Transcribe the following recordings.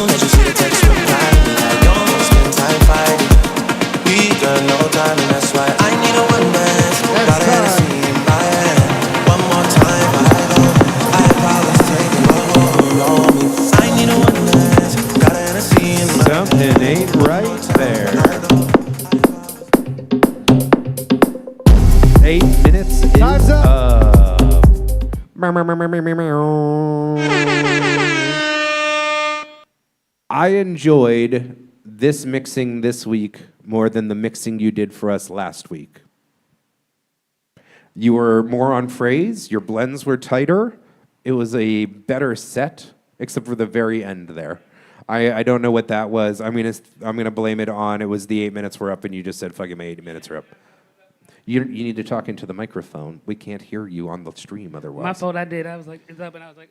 soon as you see the text reply, I don't spend time fighting. We got no time, and that's why I need a one dance. Got a Hennessy in my hand. One more time, I go. I promise taking a hold on me. I need a one dance. Got a Hennessy in my hand. Something ain't right there. 8 minutes is Time's up. I enjoyed this mixing this week more than the mixing you did for us last week. You were more on phrase, your blends were tighter, it was a better set, except for the very end there. I don't know what that was. I'm gonna blame it on it was the 8 minutes were up and you just said fucking my 8 minutes are up. You need to talk into the microphone. We can't hear you on the stream otherwise. My fault, I did. I was like, it's up, and I was like,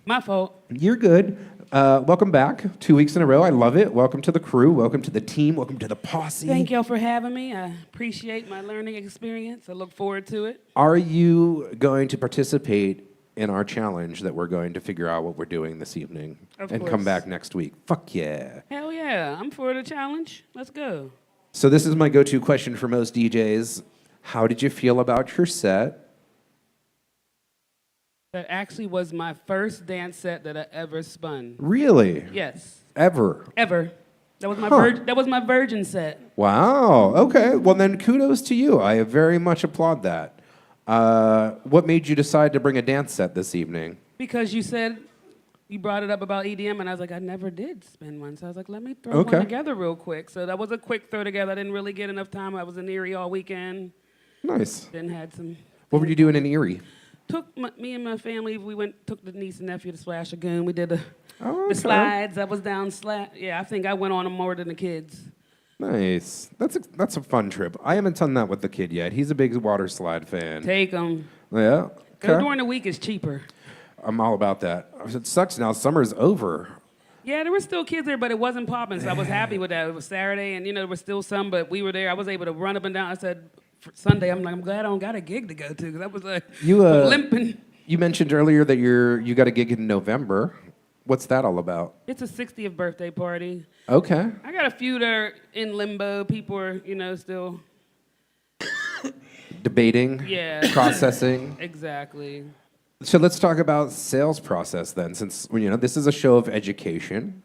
my fault. You're good. Welcome back. 2 weeks in a row. I love it. Welcome to the crew. Welcome to the team. Welcome to the posse. Thank y'all for having me. I appreciate my learning experience. I look forward to it. Are you going to participate in our challenge that we're going to figure out what we're doing this evening Of and course. come back next week? Fuck yeah. Hell yeah, I'm for the challenge. Let's go. So this is my go-to question for most DJs. How did you feel about your set? That actually was my first dance set that I ever spun. Really? Yes, Ever? ever. That was my Huh. that was my virgin set. Wow. Okay. Well, then kudos to you. I very much applaud that. What made you decide to bring a dance set this evening? Because you brought it up about EDM, and I was like, I never did spin one. So I was like, let me throw Okay. one together real quick. So that was a quick throw together. I didn't really get enough time. I was in Erie all weekend. Nice. Then had some. What were you doing in Erie? Me and my family, took the niece and nephew to Splash Lagoon. We did the Okay. slides. I was down Yeah, I think I went on them more than the kids. Nice. That's a fun trip. I haven't done that with the kid yet. He's a big water slide fan. Take them. Yeah. Okay. During the week is cheaper. I'm all about that. It sucks now. Summer's over. Yeah, there were still kids there, but it wasn't popping, so I was happy with that. It was Saturday, and there were still some, but we were there. I was able to run up and down. I said, for Sunday, I'm glad I don't got a gig to go to, because I was like limping. You mentioned earlier that you got a gig in November. What's that all about? It's a 60th birthday party. Okay. I got a few that are in limbo. People are, still. Debating. Yeah. Processing. Exactly. So let's talk about sales process then, since this is a show of education.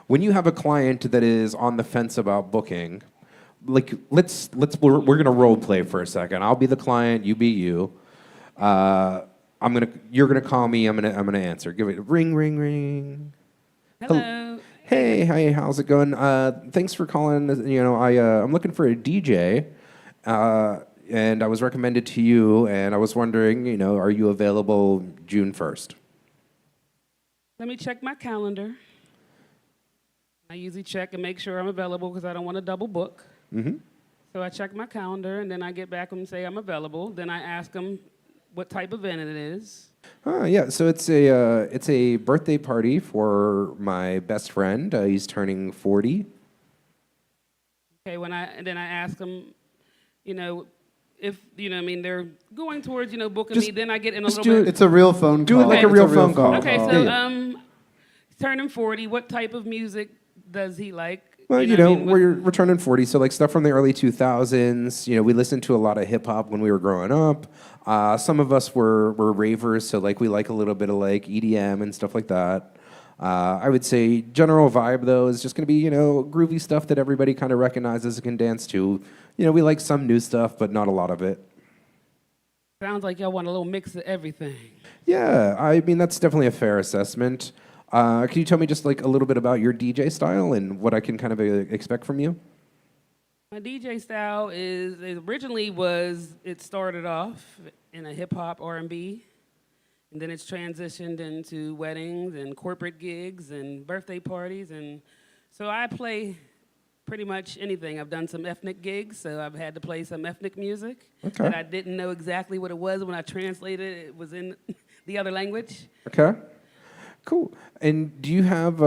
When you have a client that is on the fence about booking, like we're gonna role play for a second. I'll be the client, you be you. You're gonna call me. I'm gonna answer. Give it a ring, ring, ring. Hello. Hey, how's it going? Thanks for calling. I'm looking for a DJ. And I was recommended to you, and I was wondering, are you available June 1st? Let me check my calendar. I usually check and make sure I'm available because I don't want to double book. Mm-hmm. So I check my calendar, and then I get back and say I'm available. Then I ask them what type of event it is. Yeah. So it's a birthday party for my best friend. He's turning 40. Okay. Then I ask them, if they're going towards booking me. Then I get in a little bit. It's a real phone call. Do it like a real phone call. Okay. Oh. So Yeah. He's turning 40. What type of music does he like? Well, we're turning 40, so like stuff from the early 2000s. We listened to a lot of hip hop when we were growing up. Some of us were ravers, so like we like a little bit of like EDM and stuff like that. I would say general vibe though is just gonna be groovy stuff that everybody kind of recognizes and can dance to. We like some new stuff, but not a lot of it. Sounds like y'all want a little mix of everything. Yeah, I mean that's definitely a fair assessment. Can you tell me just like a little bit about your DJ style and what I can kind of expect from you? My DJ style it started off in a hip hop R&B, and then it's transitioned into weddings and corporate gigs and birthday parties, and so I play pretty much anything. I've done some ethnic gigs, so I've had to play some ethnic music that I didn't know exactly what it was when I translated it. It was in the other language. Okay. Cool. And do you have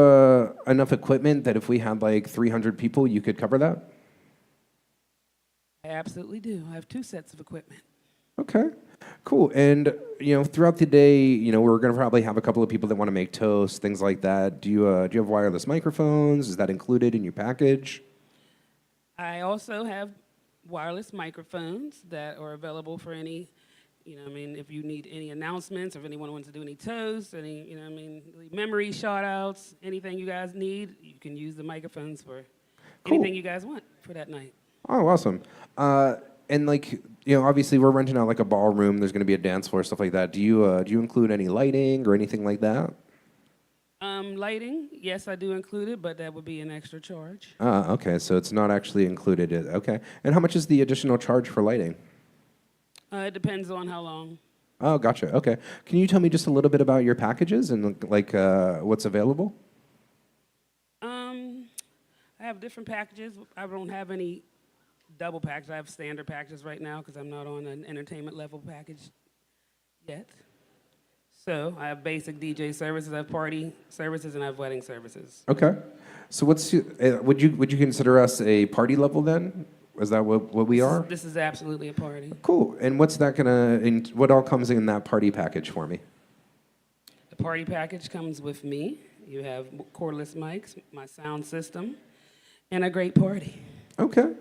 enough equipment that if we had like 300 people, you could cover that? I absolutely do. I have 2 sets of equipment. Okay. Cool. And throughout the day, we're gonna probably have a couple of people that want to make toast, things like that. Do you have wireless microphones? Is that included in your package? I also have wireless microphones that are available for any, if you need any announcements or if anyone wants to do any toasts, any, memory shout outs, anything you guys need, you can use the microphones for Cool. anything you guys want for that night. Oh, awesome. And obviously we're renting out like a ballroom. There's going to be a dance floor, stuff like that. Do you include any lighting or anything like that? Lighting, yes, I do include it, but that would be an extra charge. Okay, so it's not actually included. Okay. And how much is the additional charge for lighting? It depends on how long. Oh, gotcha. Okay. Can you tell me just a little bit about your packages and what's available? I have different packages. I don't have any double packages. I have standard packages right now because I'm not on an entertainment level package yet. So I have basic DJ services, I have party services, and I have wedding services. Okay. So would you consider us a party level then? Is that what we are? This is absolutely a party. Cool. And what all comes in that party package for me? The party package comes with me. You have cordless mics, my sound system, and a great party. Okay.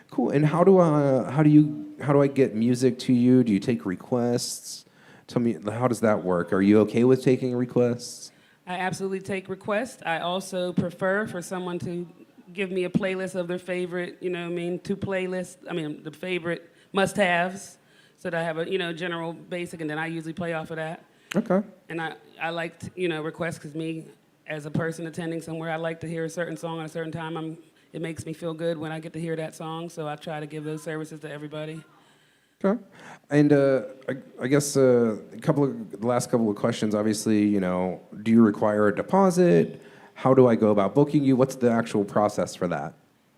Cool. And how do I get music to you? Do you take requests? Tell me, how does that work? Are you okay with taking requests? I absolutely take requests. I also prefer for someone to give me a playlist of their favorite, two playlists, the favorite must-haves, so that I have a, general basic, and then I usually play off of that. Okay. And I like, requests, because me, as a person attending somewhere, I like to hear a certain song at a certain time. It makes me feel good when I get to hear that song, so I try to give those services to everybody. Okay. And I guess the last couple of questions, obviously, do you require a deposit? How do I go about booking you? What's the actual process for that?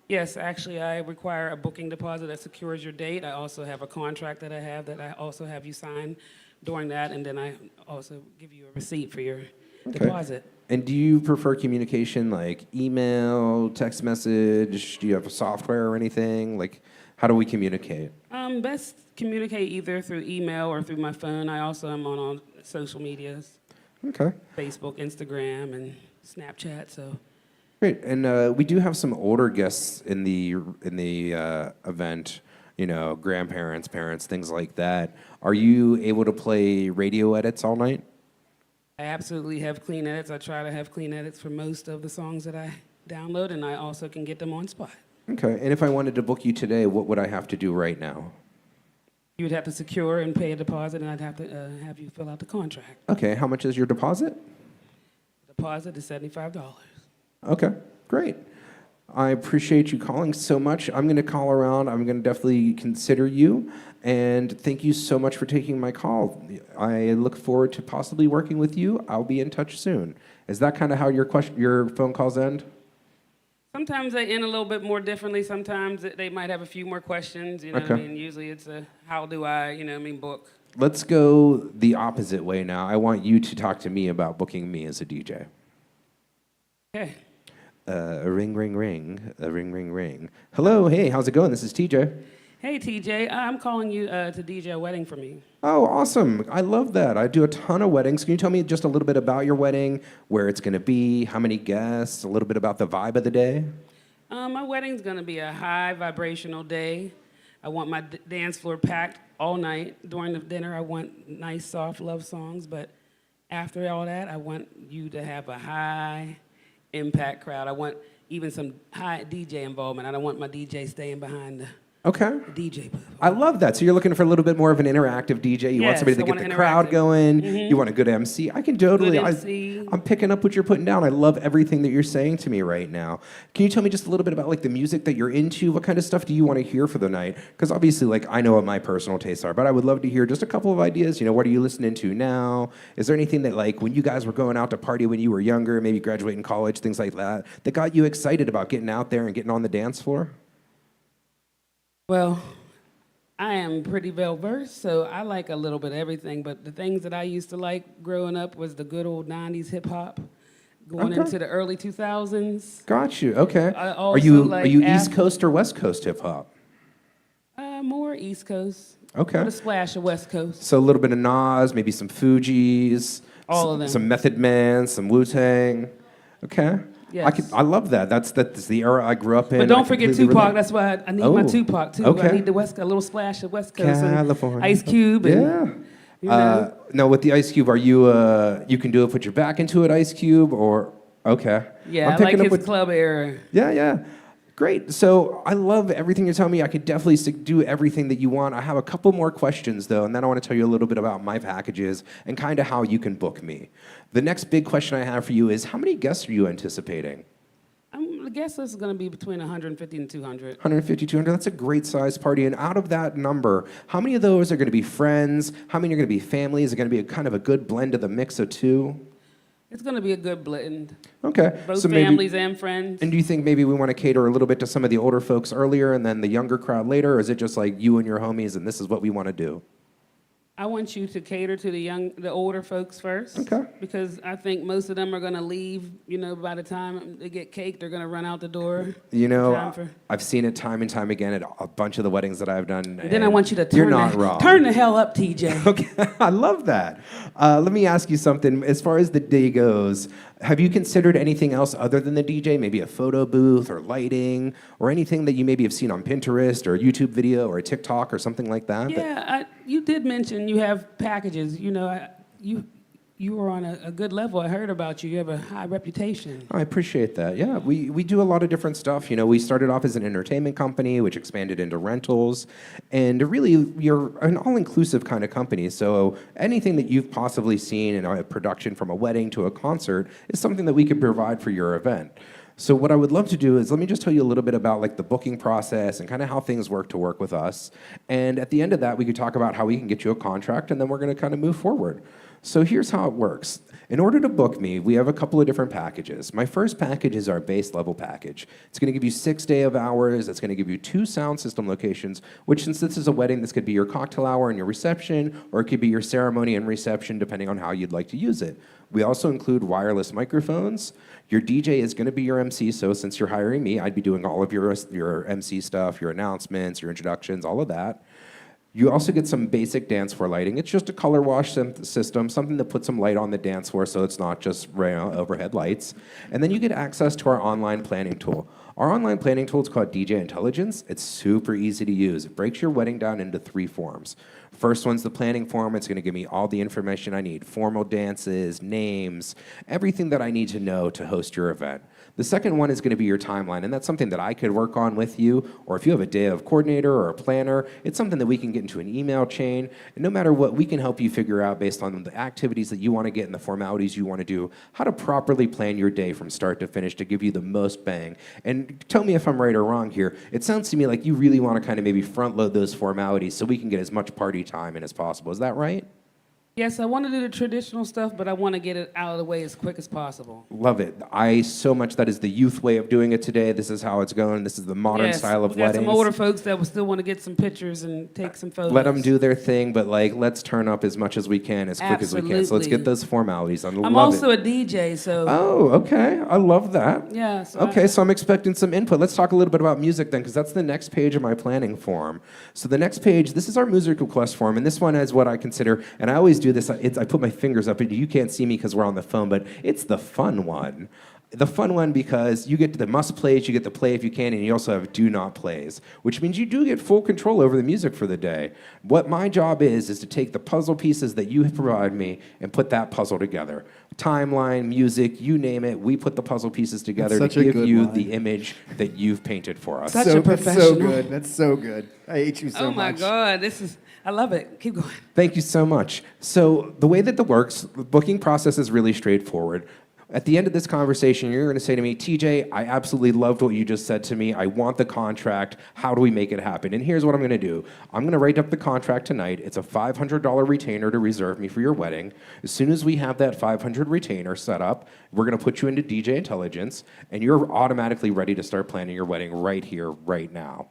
Yes, actually, I require a booking deposit that secures your date. I also have a contract that I also have you sign during that, and then I also give you a receipt for your deposit. And do you prefer communication like email, text message? Do you have a software or anything? Like, how do we communicate? Best communicate either through email or through my phone. I also am on all social medias. Okay. Facebook, Instagram, and Snapchat. So. Great. And we do have some older guests in the event. Grandparents, parents, things like that. Are you able to play radio edits all night? I absolutely have clean edits. I try to have clean edits for most of the songs that I download, and I also can get them on spot. Okay. And if I wanted to book you today, what would I have to do right now? You would have to secure and pay a deposit, and I'd have to have you fill out the contract. Okay. How much is your deposit? Deposit is $75. Okay. Great. I appreciate you calling so much. I'm going to call around. I'm going to definitely consider you. And thank you so much for taking my call. I look forward to possibly working with you. I'll be in touch soon. Is that kind of how your phone calls end? Sometimes they end a little bit more differently. Sometimes they might have a few more questions. Okay. Usually it's how do I, book. Let's go the opposite way now. I want you to talk to me about booking me as a DJ. Okay. A ring, ring, ring. A ring, ring, ring. Hello. Hey, how's it going? This is TJ. Hey, TJ. I'm calling you to DJ a wedding for me. Oh, awesome. I love that. I do a ton of weddings. Can you tell me just a little bit about your wedding, where it's going to be, how many guests, a little bit about the vibe of the day? My wedding's going to be a high vibrational day. I want my dance floor packed all night. During the dinner, I want nice, soft love songs. But after all that, I want you to have a high impact crowd. I want even some high DJ involvement. I don't want my DJ staying behind the DJ booth. I love that. So you're looking for a little bit more of an interactive DJ. You want somebody to get the crowd going. Mm-hmm. You want a good MC. I can totally. I'm picking up what you're putting down. I love everything that you're saying to me right now. Can you tell me just a little bit about the music that you're into? What kind of stuff do you want to hear for the night? Because obviously, I know what my personal tastes are, but I would love to hear just a couple of ideas. What are you listening to now? Is there anything that when you guys were going out to party when you were younger, maybe graduating college, things like that got you excited about getting out there and getting on the dance floor? Well, I am pretty well-versed, so I like a little bit of everything, but the things that I used to like growing up was the good old 90s hip-hop, going into the early 2000s. Got you, okay. Are you East Coast or West Coast hip-hop? More East Coast. Okay. With a splash of West Coast. So a little bit of Nas, maybe some Fugees. All of them. Some Method Man, some Wu-Tang. Okay. Yes. I love that. That's the era I grew up in. But don't I forget completely Tupac. relate. That's why I need my Oh, Tupac too. okay. I need a little splash of West Coast. and California. Ice Cube. And, Yeah. You know, No, with the Ice Cube, are you you can do it, put your back into it, Ice Cube, or okay? yeah, I'm I like picking up his with- club era. Yeah. Great. So I love everything you're telling me. I could definitely do everything that you want. I have a couple more questions, though, and then I want to tell you a little bit about my packages and kind of how you can book me. The next big question I have for you is, how many guests are you anticipating? I guess this is going to be between 150 and 200. 150, 200, that's a great size party. And out of that number, how many of those are going to be friends? How many are going to be family? Is it going to be a kind of a good blend of the mix of two? It's going to be a good blend. Okay. Both so maybe, families and friends. and do you think maybe we want to cater a little bit to some of the older folks earlier and then the younger crowd later? Or is it just like you and your homies and this is what we want to do? I want you to cater to the older folks first. Okay. Because I think most of them are going to leave, by the time they get cake, they're going to run out the door. You know, Time for- I've seen it time and time again at a bunch of the weddings that I've done. And then I want you to You're turn not wrong. turn the hell up, TJ. Okay, I love that. Let me ask you something. As far as the day goes, have you considered anything else other than the DJ? Maybe a photo booth or lighting or anything that you maybe have seen on Pinterest or a YouTube video or a TikTok or something like that? Yeah, you did mention you have packages. You were on a good level. I heard about you. You have a high reputation. I appreciate that. Yeah, we do a lot of different stuff. We started off as an entertainment company, which expanded into rentals. And really, you're an all-inclusive kind of company. So anything that you've possibly seen in a production from a wedding to a concert is something that we could provide for your event. So what I would love to do is let me just tell you a little bit about like the booking process and kind of how things work to work with us. And at the end of that, we could talk about how we can get you a contract, and then we're going to kind of move forward. So here's how it works. In order to book me, we have a couple of different packages. My first package is our base level package. It's going to give you 6 days of hours. It's going to give you 2 sound system locations, which since this is a wedding, this could be your cocktail hour and your reception, or it could be your ceremony and reception, depending on how you'd like to use it. We also include wireless microphones. Your DJ is going to be your MC, so since you're hiring me, I'd be doing all of your MC stuff, your announcements, your introductions, all of that. You also get some basic dance floor lighting. It's just a color wash system, something that puts some light on the dance floor so it's not just overhead lights. And then you get access to our online planning tool. Our online planning tool is called DJ Intelligence. It's super easy to use. It breaks your wedding down into 3 forms. First one's the planning form. It's going to give me all the information I need, formal dances, names, everything that I need to know to host your event. The second one is going to be your timeline, and that's something that I could work on with you, or if you have a day of coordinator or a planner, it's something that we can get into an email chain, and no matter what, we can help you figure out based on the activities that you want to get and the formalities you want to do, how to properly plan your day from start to finish to give you the most bang. And tell me if I'm right or wrong here. It sounds to me like you really want to kind of maybe front load those formalities so we can get as much party time in as possible. Is that right? Yes, I want to do the traditional stuff, but I want to get it out of the way as quick as possible. Love it. That is the youth way of doing it today. This is how it's going. This is the modern style of we got weddings. some older folks that will still want to get some pictures and take some photos. Let them do their thing, but let's turn up as much as we can, as quick as we can. So let's get Absolutely. those formalities. I'm also a DJ, so Oh, okay. I love that. yeah. So Okay, so I'm expecting some input. Let's talk a little bit about music then, because that's the next page of my planning form. So the next page, this is our music request form, and this one is what I consider, and I always do this, I put my fingers up, and you can't see me because we're on the phone, but it's the fun one. The fun one because you get the must plays, you get the play if you can, and you also have do not plays, which means you do get full control over the music for the day. What my job is to take the puzzle pieces that you provide me and put that puzzle together. Timeline, music, you name it, we put the puzzle pieces together to That's such a give good you line. the image that you've painted for us. Such so, a That's so professional. good. That's so good. I hate you so oh my much. God, I love it. Keep going. Thank you so much. So the way that works, the booking process is really straightforward. At the end of this conversation, you're going to say to me, TJ, I absolutely loved what you just said to me. I want the contract. How do we make it happen? And here's what I'm going to do. I'm going to write up the contract tonight. It's a $500 retainer to reserve me for your wedding. As soon as we have that $500 retainer set up, we're going to put you into DJ Intelligence, and you're automatically ready to start planning your wedding right here, right now.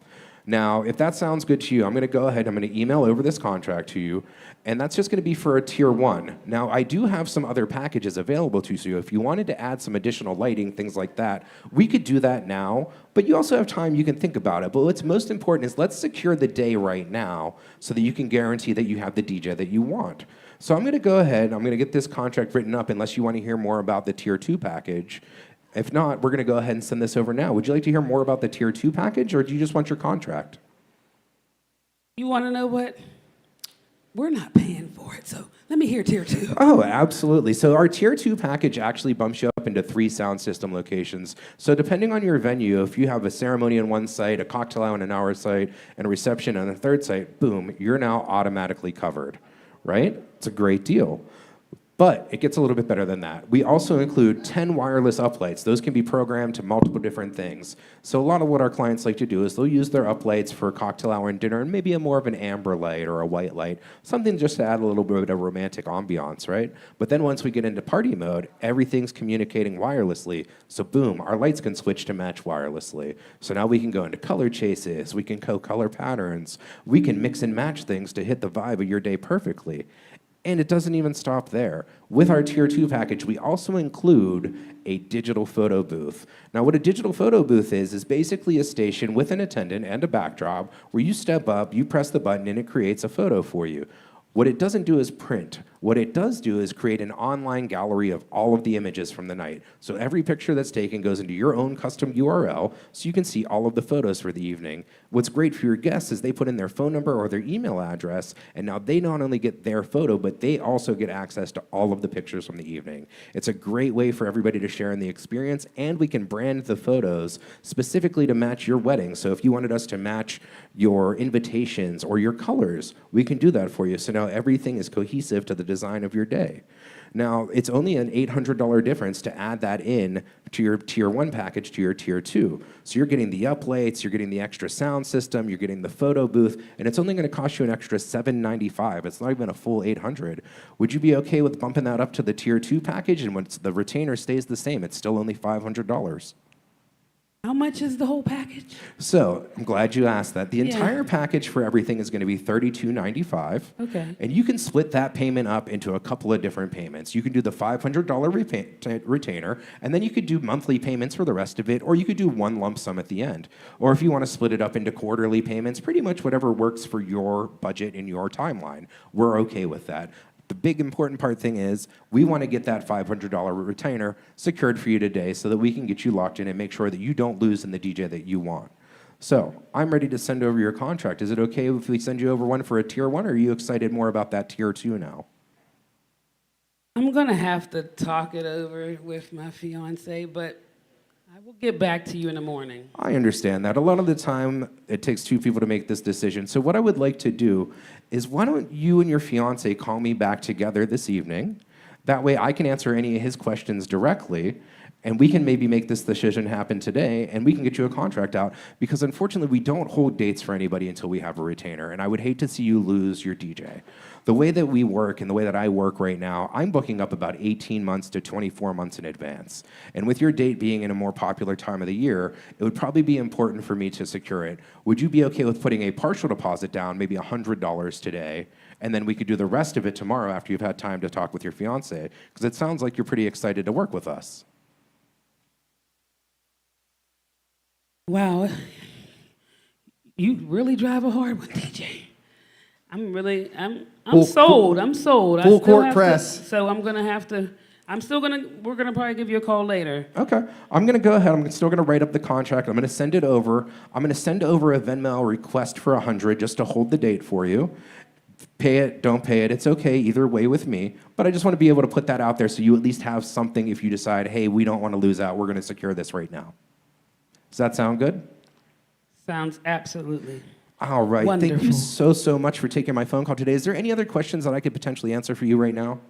Now, if that sounds good to you, I'm going to go ahead, I'm going to email over this contract to you, and that's just going to be for a tier 1. Now, I do have some other packages available to you, so if you wanted to add some additional lighting, things like that, we could do that now, but you also have time, you can think about it. But what's most important is let's secure the day right now so that you can guarantee that you have the DJ that you want. So I'm going to go ahead, I'm going to get this contract written up unless you want to hear more about the tier 2 package. If not, we're going to go ahead and send this over now. Would you like to hear more about the tier 2 package, or do you just want your contract? You want to know what? We're not paying for it, so let me hear tier 2. Oh, absolutely. So our tier 2 package actually bumps you up into 3 sound system locations. So depending on your venue, if you have a ceremony on one site, a cocktail hour on an hour site, and a reception on a third site, boom, you're now automatically covered, right? It's a great deal. But it gets a little bit better than that. We also include 10 wireless uplights. Those can be programmed to multiple different things. So a lot of what our clients like to do is they'll use their uplights for cocktail hour and dinner and maybe a more of an amber light or a white light, something just to add a little bit of romantic ambiance, right? But then once we get into party mode, everything's communicating wirelessly. So boom, our lights can switch to match wirelessly. So now we can go into color chases, we can co-color patterns, we can mix and match things to hit the vibe of your day perfectly. And it doesn't even stop there. With our tier 2 package, we also include a digital photo booth. Now, what a digital photo booth is basically a station with an attendant and a backdrop where you step up, you press the button, and it creates a photo for you. What it doesn't do is print. What it does do is create an online gallery of all of the images from the night. So every picture that's taken goes into your own custom URL so you can see all of the photos for the evening. What's great for your guests is they put in their phone number or their email address, and now they not only get their photo, but they also get access to all of the pictures from the evening. It's a great way for everybody to share in the experience, and we can brand the photos specifically to match your wedding. So if you wanted us to match your invitations or your colors, we can do that for you. So now everything is cohesive to the design of your day. Now, it's only an $800 difference to add that in to your tier 1 package to your tier 2. So you're getting the uplights, you're getting the extra sound system, you're getting the photo booth, and it's only going to cost you an extra $795. It's not even a full $800. Would you be okay with bumping that up to the tier 2 package? And when the retainer stays the same, it's still only $500. How much is the whole package? So I'm glad you asked that. The Yeah. entire package for everything is going to be $32.95. Okay. And you can split that payment up into a couple of different payments. You can do the $500 retainer, and then you could do monthly payments for the rest of it, or you could do one lump sum at the end. Or if you want to split it up into quarterly payments, pretty much whatever works for your budget and your timeline, we're okay with that. The big important part thing is we want to get that $500 retainer secured for you today so that we can get you locked in and make sure that you don't lose in the DJ that you want. So I'm ready to send over your contract. Is it okay if we send you over one for a tier 1, or are you excited more about that tier 2 now? I'm going to have to talk it over with my fiance, but I will get back to you in the morning. I understand that. A lot of the time, it takes 2 people to make this decision. So what I would like to do is, why don't you and your fiance call me back together this evening? That way I can answer any of his questions directly, and we can maybe make this decision happen today, and we can get you a contract out, because unfortunately we don't hold dates for anybody until we have a retainer, and I would hate to see you lose your DJ. The way that we work and the way that I work right now, I'm booking up about 18 months to 24 months in advance. And with your date being in a more popular time of the year, it would probably be important for me to secure it. Would you be okay with putting a partial deposit down, maybe $100 today, and then we could do the rest of it tomorrow after you've had time to talk with your fiance? Because it sounds like you're pretty excited to work with us. Wow. You really drive a hard one, DJ. I'm sold. I'm sold. Full I still court have press. So I'm gonna have to. We're gonna probably give you a call later. Okay, I'm gonna go ahead. I'm still gonna write up the contract. I'm gonna send it over. I'm gonna send over a Venmo request for $100 just to hold the date for you. Pay it, don't pay it. It's okay either way with me. But I just want to be able to put that out there so you at least have something if you decide, hey, we don't want to lose out. We're gonna secure this right now. Does that sound good? Sounds absolutely. All right. Thank you Wonderful. so much for taking my phone call today. Is there any other questions that I could potentially answer for you right now?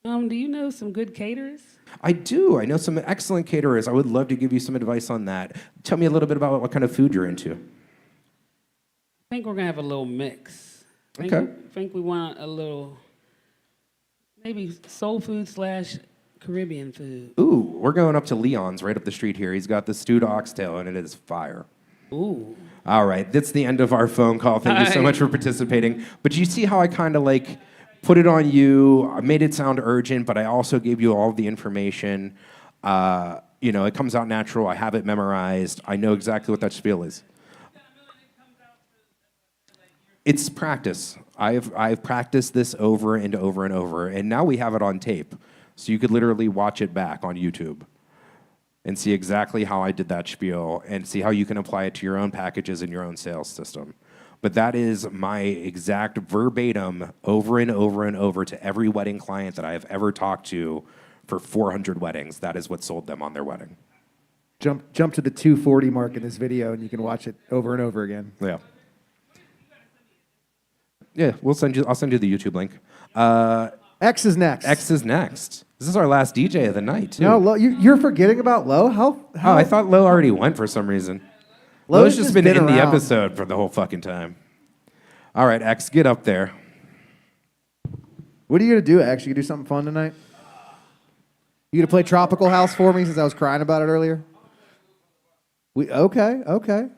Do you know some good caterers? I do. I know some excellent caterers. I would love to give you some advice on that. Tell me a little bit about what kind of food you're into. I think we're gonna have a little mix. Okay. I think we want a little, maybe soul food / Caribbean food. Ooh, we're going up to Leon's right up the street here. He's got the stewed oxtail, and it is fire. Ooh. All right, that's the end of our phone call. Thank you so Hi. much for participating. But you see how I kind of like put it on you. I made it sound urgent, but I also gave you all the information. It comes out natural. I have it memorized. I know exactly what that spiel is. It's practice. I've practiced this over and over and over, and now we have it on tape. So you could literally watch it back on YouTube and see exactly how I did that spiel and see how you can apply it to your own packages and your own sales system. But that is my exact verbatim over and over and over to every wedding client that I have ever talked to for 400 weddings. That is what sold them on their wedding. Jump to the 240 mark in this video, and you can watch it over and over again. Yeah. Yeah, I'll send you the YouTube link. X is next. X is next. This is our last DJ of the night, too. No, Lo, you're forgetting about Lo? How? Oh, I thought Lo already went for some reason. Lo's just been in the around. episode for the whole fucking time. All right, X, get up there. What are you going to do, X? You going to do something fun tonight? You going to play Tropical House for me since I was crying about it earlier? Okay.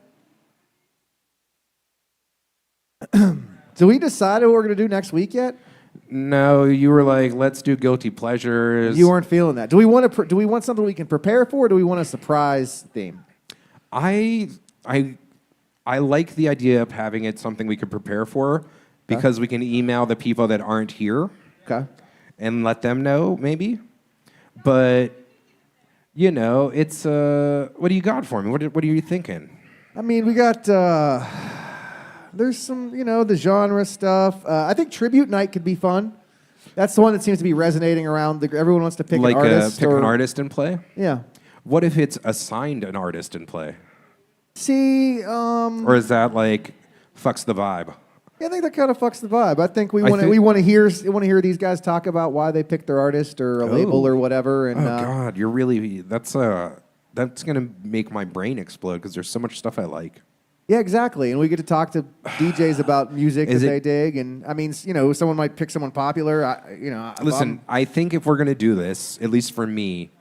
So we decided what we're going to do next week yet? No, you were like, let's do guilty pleasures. You weren't feeling that. Do we want something we can prepare for, or do we want a surprise theme? I like the idea of having it something we could prepare for because we can email the people that aren't here Okay. and let them know maybe. But it's what do you got for me? What are you thinking? I mean, we got there's some the genre stuff. I think tribute night could be fun. That's the one that seems to be resonating around. Everyone wants to pick Like an artist. pick an artist and play? Yeah. What if it's assigned an artist and play? See, Or is that like fucks the vibe? I think that kind of fucks the vibe. I think we I want to think- we want to hear these guys talk about why they picked their artist or a label or whatever. And Oh God, you're really that's gonna make my brain explode because there's so much stuff I like. yeah, exactly. And we get to talk to DJs about music that Is they it- dig. And I mean, someone might pick someone popular. Listen, I think if we're gonna do this, at least for me,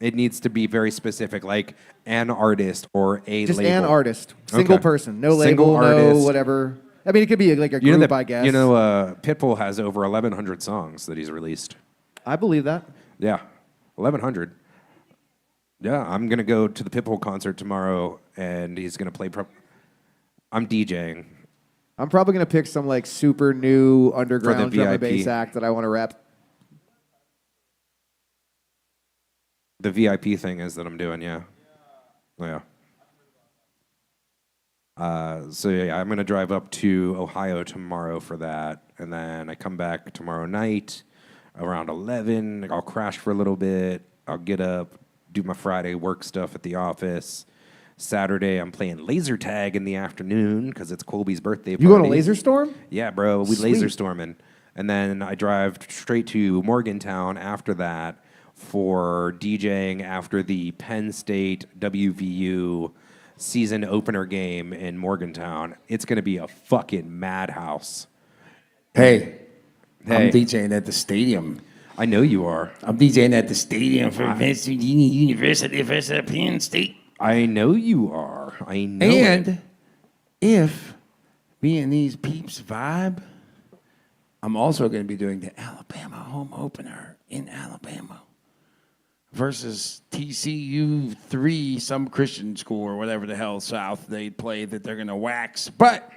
it needs to be very specific, like an artist or a just label. an artist, single Okay. person, no Single label, no artist. whatever. I mean, it could be like a group, I guess. Pitbull has over 1,100 songs that he's released. I believe that. Yeah, 1,100. Yeah, I'm gonna go to the Pitbull concert tomorrow, and he's gonna play. I'm DJing. I'm probably gonna pick some like super new underground drum and VIP. bass act that I want to rep. The VIP thing is that I'm doing, yeah. Yeah. I'm gonna drive up to Ohio tomorrow for that, and then I come back tomorrow night around 11. I'll crash for a little bit. I'll get up, do my Friday work stuff at the office. Saturday, I'm playing laser tag in the afternoon because it's Colby's birthday party. You going to Laser Storm? Yeah, bro, we Sweet. laser storming. And then I drive straight to Morgantown after that for DJing after the Penn State WVU season opener game in Morgantown. It's going to be a fucking madhouse. Hey, Hey. I'm DJing at the stadium. I know you are. I'm DJing at the stadium for Vince University of Penn State. I know you are. I know. And if me and these peeps vibe, I'm also going to be doing the Alabama home opener in Alabama versus TCU 3, some Christian school or whatever the hell South they play that they're going to wax. But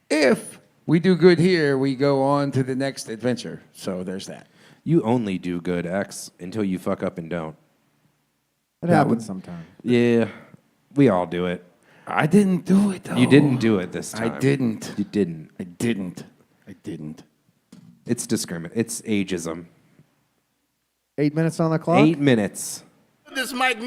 if we do good here, we go on to the next adventure. So there's that. You only do good, X, until you fuck up and don't. It happens sometimes. Yeah, we all do it. I didn't do it, though. You didn't do it this time. I didn't. You didn't. I didn't. I didn't. It's It's ageism. 8 minutes on the clock. 8 minutes. This might